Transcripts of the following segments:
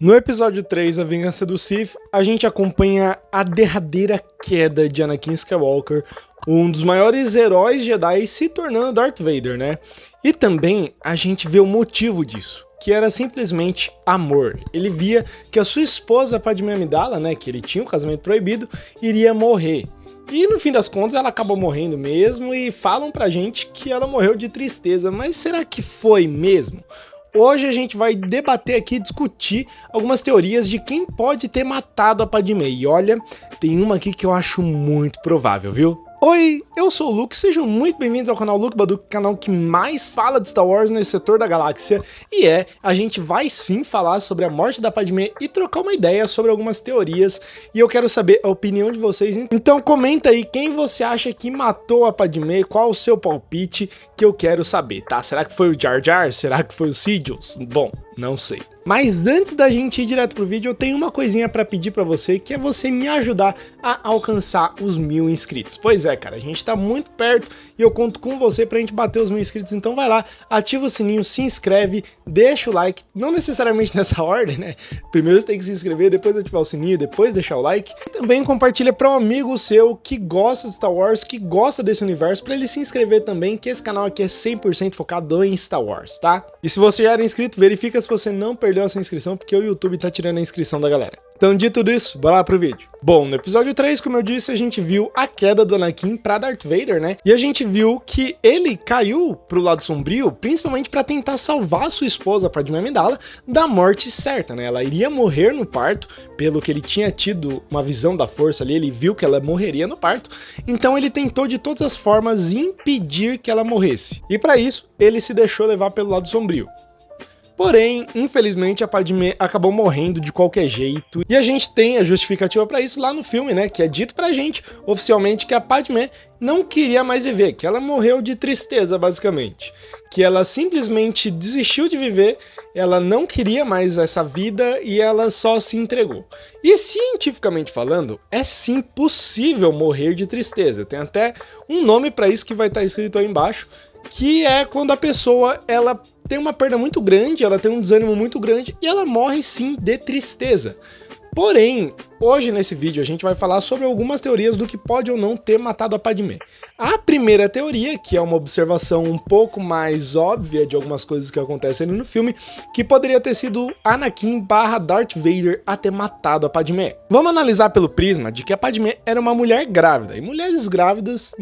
No episódio 3, A Vingança do Sith, a gente acompanha a derradeira queda de Anakin Skywalker, um dos maiores heróis Jedi se tornando Darth Vader, né? E também a gente vê o motivo disso, que era simplesmente amor. Ele via que a sua esposa Padmé Amidala, né, que ele tinha um casamento proibido, iria morrer. E no fim das contas ela acabou morrendo mesmo e falam pra gente que ela morreu de tristeza, mas será que foi mesmo? Hoje a gente vai debater aqui, discutir algumas teorias de quem pode ter matado a Padmé. E olha, tem uma aqui que eu acho muito provável, viu? Oi, eu sou o Luke, sejam muito bem-vindos ao canal Luke Baduk, canal que mais fala de Star Wars nesse setor da galáxia. E a gente vai sim falar sobre a morte da Padmé e trocar uma ideia sobre algumas teorias. E eu quero saber a opinião de vocês, então comenta aí quem você acha que matou a Padmé, qual o seu palpite, que eu quero saber, tá? Será que foi o Jar Jar? Será que foi o Sidious? Bom, não sei. Mas antes da gente ir direto pro vídeo, eu tenho uma coisinha pra pedir pra você, que é você me ajudar a alcançar os 1000 inscritos. Pois é, cara, a gente tá muito perto e eu conto com você pra gente bater os 1000 inscritos, então vai lá, ativa o sininho, se inscreve, deixa o like, não necessariamente nessa ordem, né? Primeiro você tem que se inscrever, depois ativar o sininho, depois deixar o like. E também compartilha pra um amigo seu que gosta de Star Wars, que gosta desse universo, pra ele se inscrever também, que esse canal aqui é 100% focado em Star Wars, tá? E se você já era inscrito, verifica se você não perdeu a sua inscrição, porque o YouTube tá tirando a inscrição da galera. Então, dito tudo isso, bora lá pro vídeo. Bom, no episódio 3, como eu disse, a gente viu a queda do Anakin pra Darth Vader, né? E a gente viu que ele caiu pro lado sombrio, principalmente pra tentar salvar sua esposa, Padmé Amidala, da morte certa, né? Ela iria morrer no parto, pelo que ele tinha tido uma visão da força ali, ele viu que ela morreria no parto, então ele tentou de todas as formas impedir que ela morresse. E pra isso, ele se deixou levar pelo lado sombrio. Porém, infelizmente, a Padmé acabou morrendo de qualquer jeito, e a gente tem a justificativa pra isso lá no filme, né, que é dito pra gente, oficialmente, que a Padmé não queria mais viver, que ela morreu de tristeza, basicamente, que ela simplesmente desistiu de viver, ela não queria mais essa vida e ela só se entregou. E cientificamente falando, é sim possível morrer de tristeza, tem até um nome pra isso que vai estar escrito aí embaixo, que é quando a pessoa, ela tem uma perda muito grande, ela tem um desânimo muito grande e ela morre sim de tristeza. Porém, hoje nesse vídeo a gente vai falar sobre algumas teorias do que pode ou não ter matado a Padmé. A primeira teoria, que é uma observação um pouco mais óbvia de algumas coisas que acontecem no filme, que poderia ter sido Anakin / Darth Vader a ter matado a Padmé. Vamos analisar pelo prisma de que a Padmé era uma mulher grávida, e mulheres grávidas,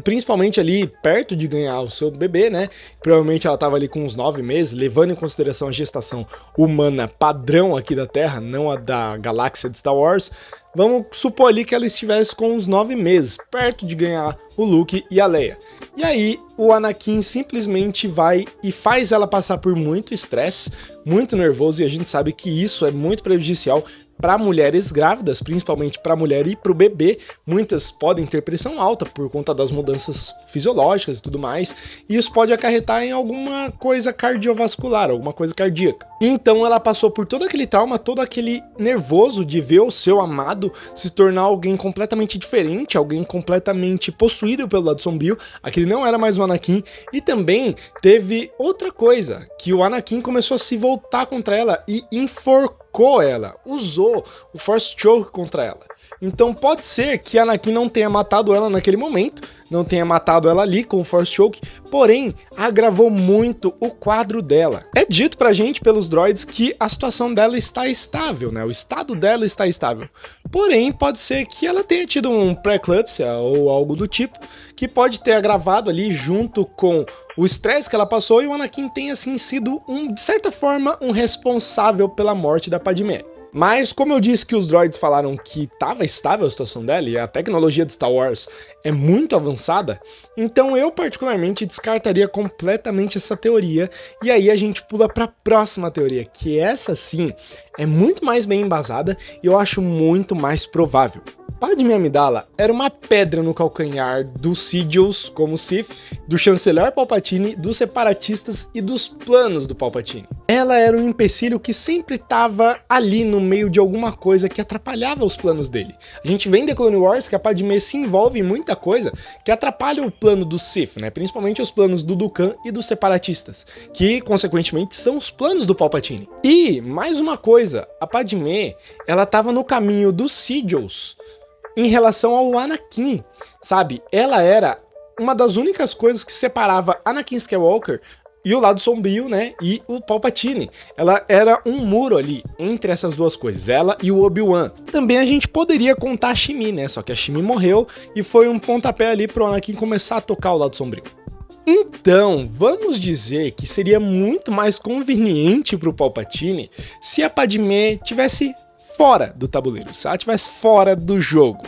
principalmente ali perto de ganhar o seu bebê, né? Provavelmente ela estava ali com uns 9 meses, levando em consideração a gestação humana padrão aqui da Terra, não a da galáxia de Star Wars. Vamos supor ali que ela estivesse com uns 9 meses, perto de ganhar o Luke e a Leia. E aí o Anakin simplesmente vai e faz ela passar por muito estresse, muito nervoso, e a gente sabe que isso é muito prejudicial para mulheres grávidas, principalmente para a mulher e para o bebê. Muitas podem ter pressão alta por conta das mudanças fisiológicas e tudo mais, e isso pode acarretar em alguma coisa cardiovascular, alguma coisa cardíaca. Então ela passou por todo aquele trauma, todo aquele nervoso de ver o seu amado se tornar alguém completamente diferente, alguém completamente possuído pelo lado sombrio. Aquele não era mais o Anakin. E também teve outra coisa, que o Anakin começou a se voltar contra ela e enforcou ela, usou o Force Choke contra ela. Então pode ser que Anakin não tenha matado ela naquele momento, não tenha matado ela ali com o Force Choke, porém agravou muito o quadro dela. É dito pra gente pelos droids que a situação dela está estável, né? O estado dela está estável. Porém, pode ser que ela tenha tido um pré-eclâmpsia ou algo do tipo, que pode ter agravado ali junto com o estresse que ela passou, e o Anakin tenha assim sido, de certa forma, um responsável pela morte da Padmé. Mas como eu disse que os droids falaram que estava estável a situação dela e a tecnologia de Star Wars é muito avançada, então eu particularmente descartaria completamente essa teoria, e aí a gente pula para a próxima teoria, que essa sim é muito mais bem embasada e eu acho muito mais provável. Padmé Amidala era uma pedra no calcanhar dos Sidious como Sith, do chanceler Palpatine, dos separatistas e dos planos do Palpatine. Ela era um empecilho que sempre estava ali no meio de alguma coisa que atrapalhava os planos dele. A gente vê em The Clone Wars que a Padmé se envolve em muita coisa que atrapalha o plano dos Sith, né? Principalmente os planos do Dooku e dos separatistas, que consequentemente são os planos do Palpatine. E mais uma coisa, a Padmé, ela estava no caminho dos Sidious em relação ao Anakin, sabe? Ela era uma das únicas coisas que separava Anakin Skywalker e o lado sombrio, né, e o Palpatine. Ela era um muro ali entre essas duas coisas, ela e o Obi-Wan. Também a gente poderia contar a Shmi, né, só que a Shmi morreu e foi um pontapé ali pro Anakin começar a tocar o lado sombrio. Então, vamos dizer que seria muito mais conveniente pro Palpatine se a Padmé tivesse fora do tabuleiro, se ela estivesse fora do jogo.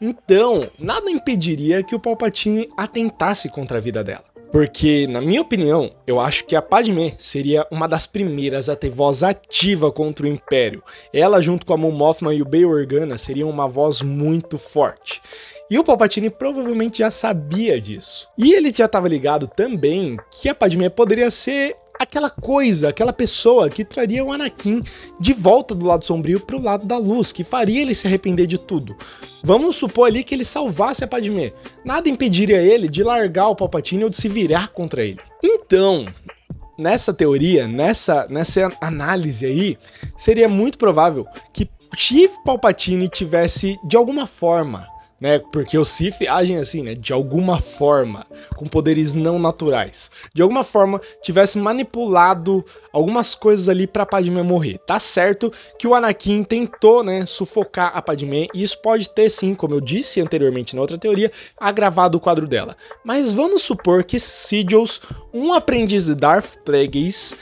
Então, nada impediria que o Palpatine atentasse contra a vida dela. Porque, na minha opinião, eu acho que a Padmé seria uma das primeiras a ter voz ativa contra o Império. Ela, junto com a Mon Mothma e o Bail Organa, seriam uma voz muito forte. E o Palpatine provavelmente já sabia disso. E ele já estava ligado também que a Padmé poderia ser aquela coisa, aquela pessoa que traria o Anakin de volta do lado sombrio pro lado da luz, que faria ele se arrepender de tudo. Vamos supor ali que ele salvasse a Padmé. Nada impediria ele de largar o Palpatine ou de se virar contra ele. Então, nessa teoria, nessa análise aí, seria muito provável que Chief Palpatine tivesse, de alguma forma, né, porque os Sith agem assim, né, de alguma forma, com poderes não naturais, de alguma forma tivesse manipulado algumas coisas ali pra Padmé morrer. Tá certo que o Anakin tentou, né, sufocar a Padmé, e isso pode ter sim, como eu disse anteriormente na outra teoria, agravado o quadro dela. Mas vamos supor que Sidious, um aprendiz de Darth Plagueis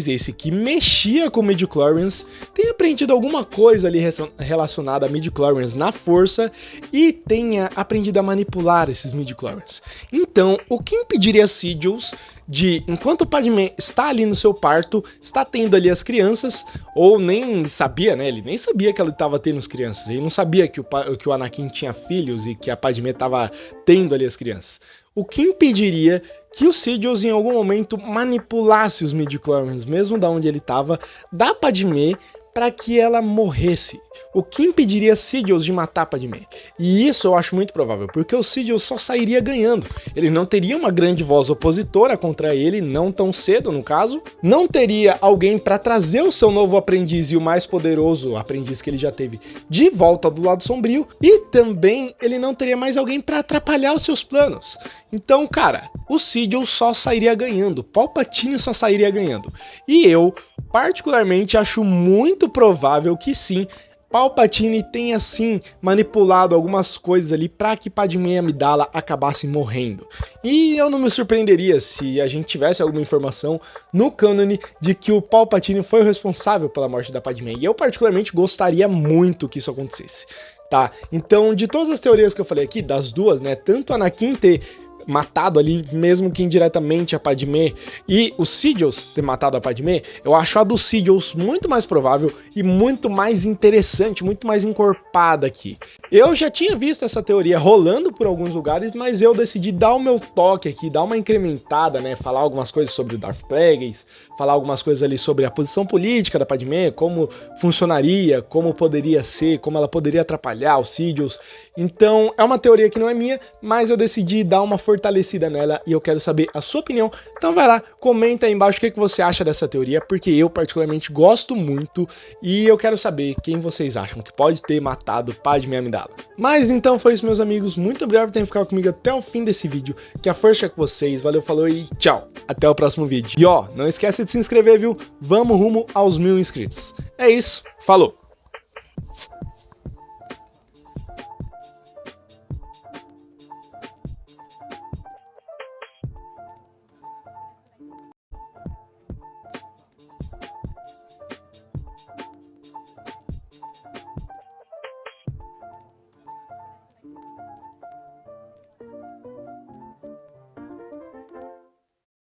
esse que mexia com midichlorians, tenha aprendido alguma coisa ali relacionada a midichlorians na força e tenha aprendido a manipular esses midichlorians. Então, o que impediria Sidious de, enquanto Padmé está ali no seu parto, está tendo ali as crianças, ou nem sabia, né? Ele nem sabia que ela estava tendo as crianças, ele não sabia que o Anakin tinha filhos e que a Padmé estava tendo ali as crianças. O que impediria que o Sidious em algum momento manipulasse os midichlorians, mesmo da onde ele estava, da Padmé, para que ela morresse? O que impediria Sidious de matar a Padmé? E isso eu acho muito provável, porque o Sidious só sairia ganhando. Ele não teria uma grande voz opositora contra ele, não tão cedo no caso. Não teria alguém para trazer o seu novo aprendiz e o mais poderoso aprendiz que ele já teve de volta do lado sombrio. E também ele não teria mais alguém para atrapalhar os seus planos. Então, cara, o Sidious só sairia ganhando, Palpatine só sairia ganhando. E eu, particularmente, acho muito provável que sim, Palpatine tenha sim manipulado algumas coisas ali para que Padmé Amidala acabasse morrendo. E eu não me surpreenderia se a gente tivesse alguma informação no cânone de que o Palpatine foi o responsável pela morte da Padmé. E eu particularmente gostaria muito que isso acontecesse, tá? Então, de todas as teorias que eu falei aqui, das duas, né, tanto a Anakin ter matado ali, mesmo que indiretamente, a Padmé, e o Sidious ter matado a Padmé, eu acho a do Sidious muito mais provável e muito mais interessante, muito mais encorpada aqui. Eu já tinha visto essa teoria rolando por alguns lugares, mas eu decidi dar o meu toque aqui, dar uma incrementada, né, falar algumas coisas sobre o Darth Plagueis, falar algumas coisas ali sobre a posição política da Padmé, como funcionaria, como poderia ser, como ela poderia atrapalhar o Sidious. Então, é uma teoria que não é minha, mas eu decidi dar uma fortalecida nela e eu quero saber a sua opinião. Então vai lá, comenta aí embaixo o que você acha dessa teoria, porque eu particularmente gosto muito e eu quero saber quem vocês acham que pode ter matado Padmé Amidala. Mas então foi isso, meus amigos, muito obrigado por terem ficado comigo até o fim desse vídeo, que a força é com vocês, valeu, falou e tchau, até o próximo vídeo. E ó, não esquece de se inscrever, viu? Vamos rumo aos 1000 inscritos. É isso, falou!